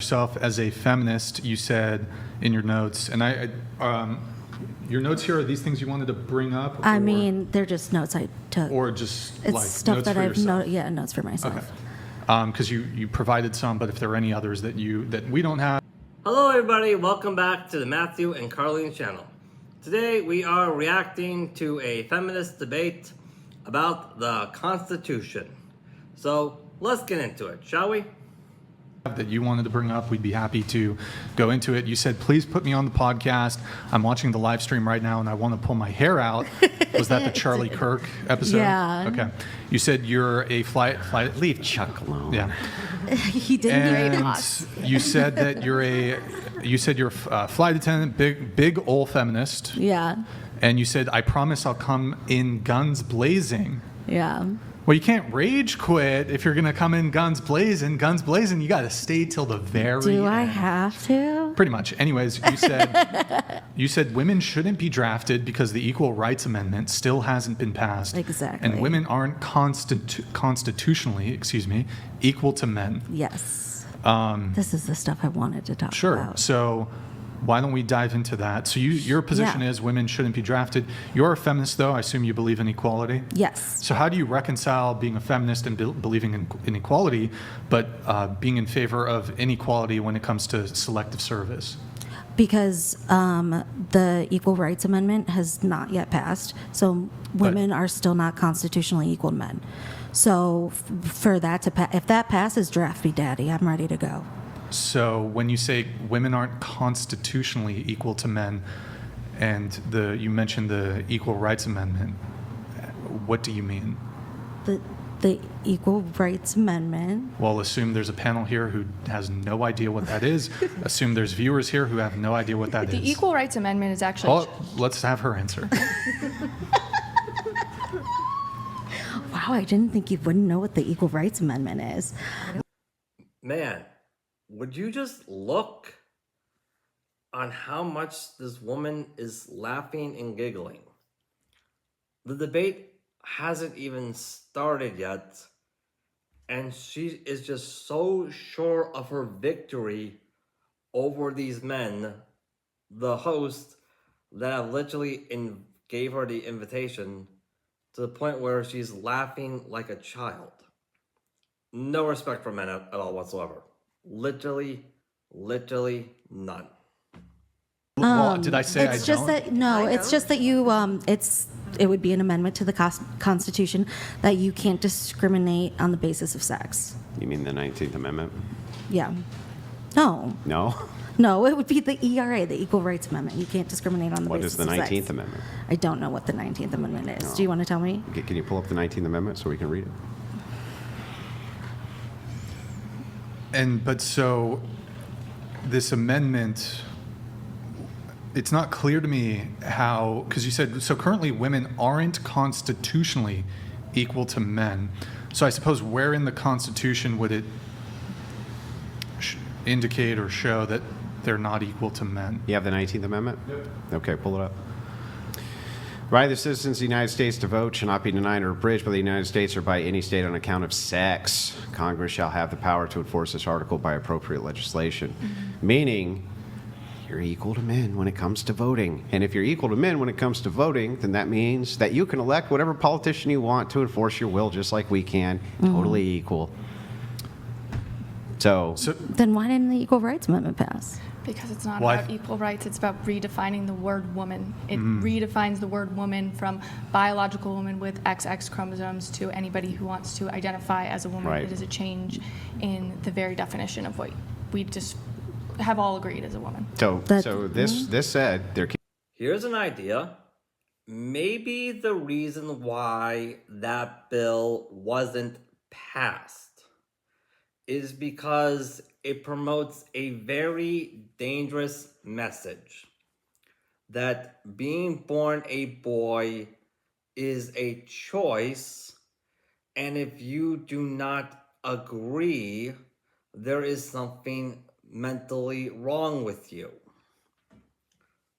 yourself as a feminist, you said in your notes, and your notes here, are these things you wanted to bring up? I mean, they're just notes I took. Or just it's like stuff notes that for I've yourself? notes for myself. Okay. Because you provided some, but if there are any others that we don't have. Hello everybody, welcome back to the Matthew and Carlene channel. Today we are reacting to a feminist debate about the Constitution. So let's get into it, shall we? That you wanted to bring up, we'd be happy to go into it. You said, please put me on the podcast. I'm watching the live stream right now and I want to pull my hair out. Was that the Charlie Kirk episode? Yeah. Okay. You said you're a flight Leave Chuck alone. Yeah. He didn't And us. you said that you're a flight attendant, big old feminist. Yeah. And you said, I promise I'll come in guns blazing. Yeah. Well, you can't rage quit if you're going to come in guns blazing. You got to stay till the very Do end. I have to? Pretty much. Anyways, you said women shouldn't be drafted because the Equal Rights Amendment still hasn't been passed. Exactly. And women aren't constitutionally, equal to men. Yes. This is the stuff I wanted to talk Sure. about. So why don't we dive into that? So your position is women shouldn't be drafted. You're a feminist, though. I assume you believe in equality? Yes. So how do you reconcile being a feminist and believing in equality, but being in favor of inequality when it comes to selective service? Because the Equal Rights Amendment has not yet passed, so women are still not constitutionally equal to men. So for that to if that passes, draft me, daddy. I'm ready to go. So when you say women aren't constitutionally equal to men, and you mentioned the Equal Rights Amendment, what do you mean? The Equal Rights Amendment. Well, assume there's a panel here who has no idea what that is. Assume there's viewers here who have no idea what that is. The Equal Rights Amendment is actually... Oh, let's have her answer. Wow, I didn't think you wouldn't know what the Equal Rights Amendment is. Man, would you just look on how much this woman is laughing and giggling? The debate hasn't even started yet, and she is just so sure of her victory over these men, the host, that have literally gave her the invitation to the point where she's laughing like a child. No respect for men at all whatsoever. Literally none. Well, did I say it's I just don't? that no, it's just that you it would be an amendment to the Constitution that you can't discriminate on the basis of sex. You mean the 19th Amendment? Yeah. No. No? It would be the ERA, the Equal Rights Amendment. You can't discriminate on the What basis is the of 19th sex. Amendment? I don't know what the 19th Amendment is. No. Do you want to tell me? Can you pull up the 19th Amendment so we can read it? But so this amendment, it's not clear to me how, because you said, so currently women aren't constitutionally equal to men. So I suppose where in the Constitution would it indicate or show that they're not equal to men? You have the 19th Amendment? Yep. Okay, pull it up. Right of the citizens of the United States to vote shall not be denied or abridged by the United States or by any state on account of sex. Congress shall have the power to enforce this article by appropriate legislation. Meaning, you're equal to men when it comes to voting. And if you're equal to men when it comes to voting, then that means that you can elect whatever politician you want to enforce your will just like we can. Totally equal. So Then why didn't the Equal Rights Amendment pass? Because it's not Why? about equal rights, it's about redefining the word woman. It redefines the word woman from biological woman with XX chromosomes to anybody who wants to identify as a woman. Right. It is a change in the very definition of what we just have all agreed as a woman. So this said there can Here's an idea. Maybe the reason why that bill wasn't passed is because it promotes a very dangerous message that being born a boy is a choice, and if you do not agree, there is something mentally wrong with you.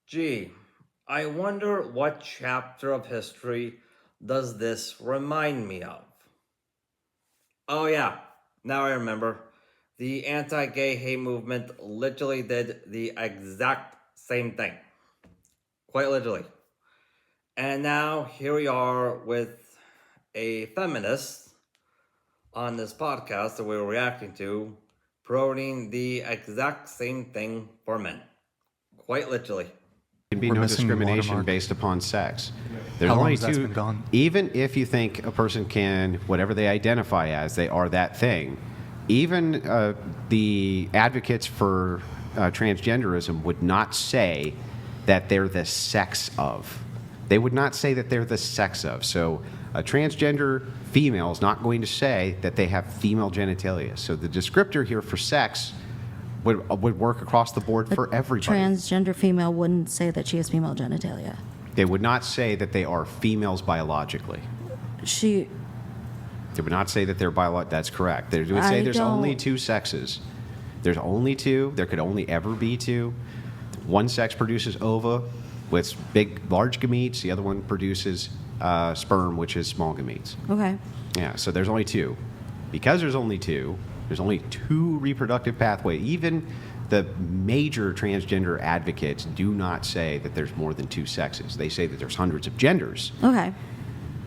Gee, I wonder what chapter of history does this remind me of? Oh yeah, now I remember. the anti-gay hate movement literally did the exact same thing. Quite literally. And now here we are with a feminist on this podcast that we were reacting to, promoting the exact same thing for men. Quite literally. Can be We're no missing discrimination watermark. based upon sex. There's How long only has that two. been gone? Even if you think a person can, whatever they identify as, they are that thing. Even the advocates for transgenderism would not say that they're the sex of. They would not say that they're the sex of. So a transgender female is not going to say that they have female genitalia. So the descriptor here for sex would work across the board for everybody. Transgender female wouldn't say that she has female genitalia. They would not say that they are females biologically. She, They would not say that they're biological. That's correct. They would say I there's only don't- two sexes. There's only two. There could only ever be two. One sex produces ova with large gametes. The other one produces sperm, which is small gametes. okay. Yeah, so there's only two. Because there's only two reproductive pathways. Even the major transgender advocates do not say that there's more than two sexes. They say that there's hundreds of genders, Okay.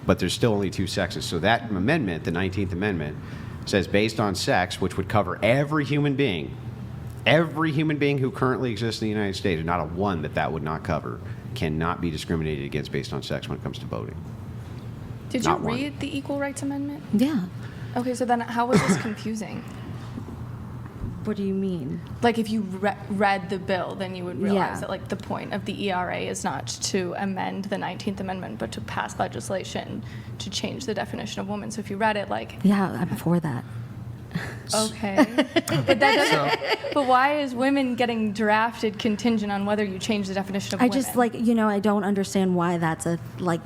but there's still only two sexes. So that amendment, the 19th Amendment, says based on sex, which would cover every human being who currently exists in the United States, not a one that would not cover, cannot be discriminated against based on sex when it comes to voting. Did you Not one. read the Equal Rights Amendment? Yeah. Okay, so then how was this confusing? What do you mean? Like if you read the bill, then you would realize Yeah. that like the point of the ERA is not to amend the 19th Amendment, but to pass legislation to change the definition of woman. So if you read it like, Yeah, I'm for that. okay, but that doesn't. But why is women getting drafted contingent on whether you change the definition of I women? just I don't understand why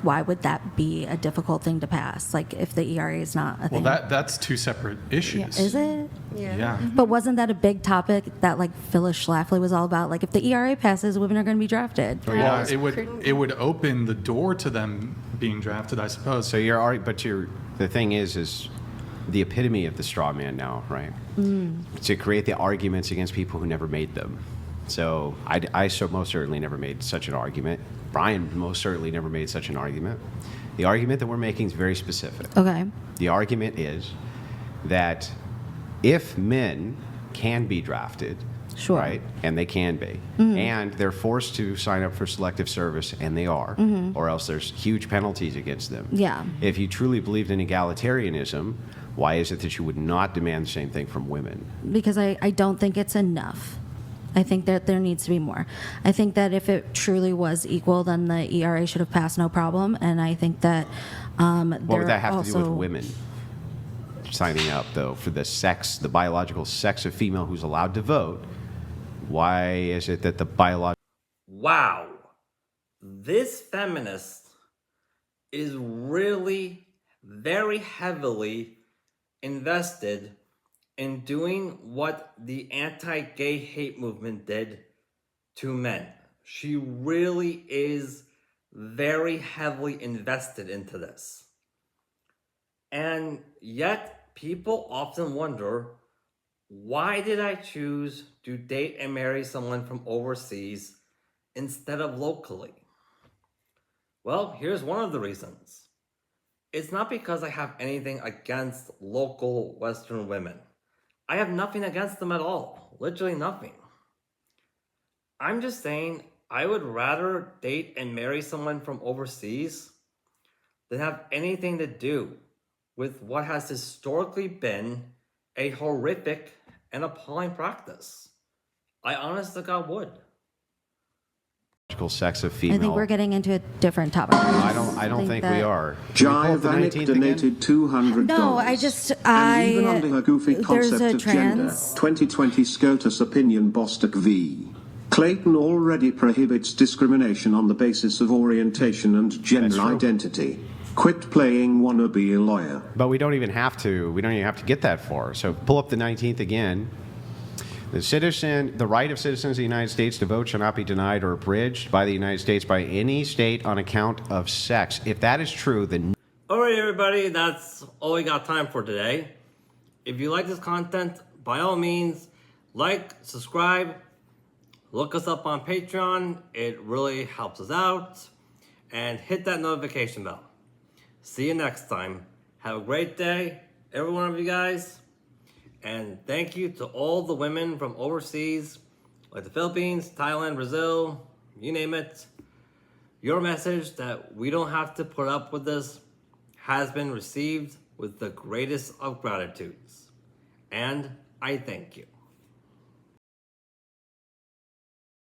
why would that be a difficult thing to pass? Like if the ERA is not a Well, thing. that's two separate issues. Yeah, is it? Yeah. But wasn't that a big topic that like Phyllis Schlafly was all about? Like if the ERA passes, women are going to be drafted. Well, it would open the door to them being drafted, I suppose. So the thing is the epitome of the straw man now, right? To create the arguments against people who never made them. So I most certainly never made such an argument. Brian most certainly never made such an argument. The argument that we're making is very specific. Okay. The argument is that if men can be drafted, Sure. right, and they can be, and they're forced to sign up for selective service, and they are, or else there's huge penalties against them. Yeah. If you truly believed in egalitarianism, why is it that you would not demand the same thing from women? Because I don't think it's enough. I think that there needs to be more. I think that if it truly was equal, then the ERA should have passed no problem. And I think that What would that have to do with women signing up, though, for the biological sex of female who's allowed to vote? Why is it that the biological... Wow. This feminist is really very heavily invested in doing what the anti-gay hate movement did to men. She really is very heavily invested into this. And yet, people often wonder, why did I choose to date and marry someone from overseas instead of locally? Well, here's one of the reasons. It's not because I have anything against local Western women. I have nothing against them at all. Literally nothing. I'm just saying I would rather date and marry someone from overseas than have anything to do with what has historically been a horrific and appalling practice. I honest to God would. sex of I female... think we're getting into a different topic. I don't think we that- are. Can we pull up the Jive 19th donated $200. No, And even under her goofy there's concept a of gender, trans. 2020 SCOTUS opinion Bostock v. Clayton already prohibits discrimination on the basis of orientation and gender That's true. identity. Quit playing wannabe lawyer. But we don't even have to get that far. So pull up the 19th again. The right of citizens of the United States to vote shall not be denied or abridged by the United States by any state on account of sex. If that is true, then... Alright everybody, that's all we got time for today. If you like this content, by all means, like, subscribe, look us up on Patreon. It really helps us out. And hit that notification bell. See you next time. Have a great day, every one of you guys. And thank you to all the women from overseas, like the Philippines, Thailand, Brazil, you name it. Your message that we don't have to put up with this has been received with the greatest of gratitudes. And I thank you.